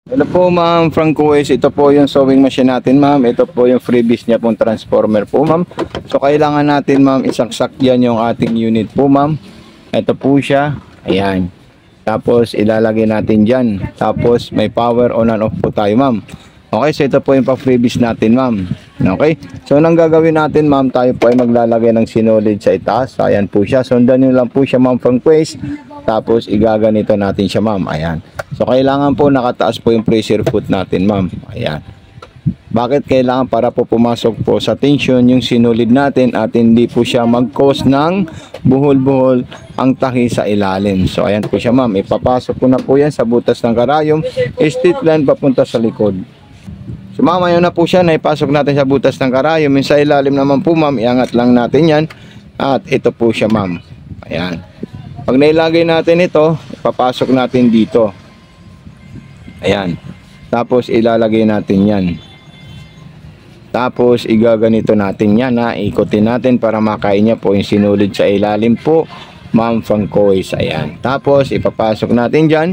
Hello po ma'am, Franco West. Ito po yung sewing machine natin ma'am. Ito po yung freebies niya pong transformer po ma'am. So kailangan natin ma'am isaksak yan yung ating unit po ma'am. Ito po siya. Ayan. Tapos ilalagay natin dyan. Tapos may power on and off po tayo ma'am. Okay, so ito po yung pa-freebies natin ma'am. Okay, so nang gagawin natin ma'am, tayo po ay maglalagay ng sinulid sa itaas. Ayan po siya. Sundan nyo lang po siya ma'am, Franco West. Tapos igaganito natin siya ma'am. Ayan. So kailangan po nakataas po yung pressure foot natin ma'am. Ayan. Bakit kailangan? Para po pumasok po sa tension yung sinulid natin at hindi po siya mag-cause ng buhol-buhol ang tahi sa ilalim. So ayan po siya ma'am. Ipapasok ko na po yan sa butas ng karayom. Straight line papunta sa likod. So ma'am, ayun na po siya. Naipasok natin sa butas ng karayom. Yung sa ilalim naman po ma'am, iangat lang natin yan. At ito po siya ma'am. Ayan. Pag nailagay natin ito, ipapasok natin dito. Ayan. Tapos ilalagay natin yan. Tapos igaganito natin yan ha. Ikutin natin para makain niya po yung sinulid sa ilalim po, ma'am Franco West. Ayan. Tapos ipapasok natin dyan.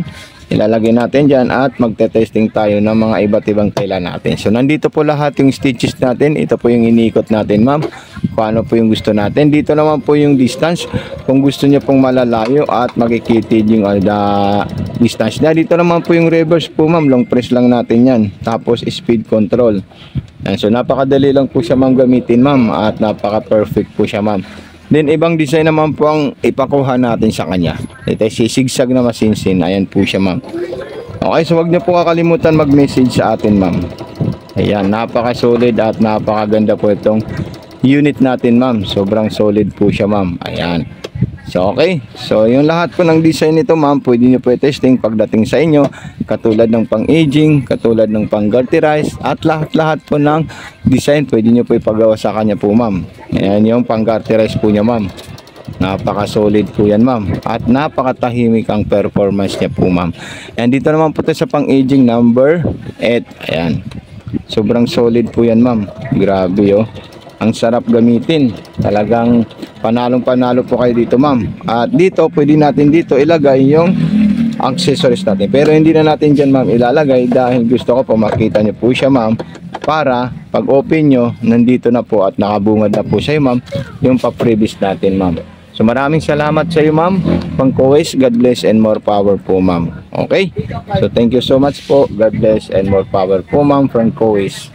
Ilalagay natin dyan at magte-testing tayo ng mga iba't ibang tela natin. So nandito po lahat yung stitches natin. Ito po yung inikot natin ma'am. Paano po yung gusto natin. Dito naman po yung distance. Kung gusto niyo pong malalayo at magkikitid yung distance niya. Dito naman po yung reverse po ma'am. Long press lang natin yan. Tapos speed control. Yan. So napakadali lang po siya ma'am gamitin ma'am. At napaka-perfect po siya ma'am. Then ibang design naman po ang ipakuha natin sa kanya. Ito ay sisigsag na masinsin. Ayan po siya ma'am. Okay, so wag niyo po kakalimutan mag-message sa atin ma'am. Ayan, napaka-solid at napakaganda po itong unit natin ma'am. Sobrang solid po siya ma'am. Ayan. So okay, so yung lahat po ng design nito ma'am, pwede nyo po i-testing pagdating sa inyo. Katulad ng pang-aging, katulad ng pang-garterize, at lahat-lahat po ng design pwede nyo po ipagawa sa kanya po ma'am. Ayan yung pang-garterize po niya ma'am. Napaka-solid po yan ma'am. At napakatahimik ang performance niya po ma'am. And dito naman po ito sa pang-aging number 8. Ayan. Sobrang solid po yan ma'am. Grabe oh. Ang sarap gamitin. Talagang panalong-panalo po kayo dito ma'am. At dito, pwede natin dito ilagay yung accessories natin. Pero hindi na natin dyan ma'am ilalagay dahil gusto ko po makita nyo po siya ma'am. Para pag open nyo, nandito na po at nakabungad na po sa'yo ma'am yung pa-freebies natin ma'am. So maraming salamat sa iyo ma'am. Franco West, God bless and more power po ma'am. Okay? So thank you so much po. God bless and more power po ma'am Franco West.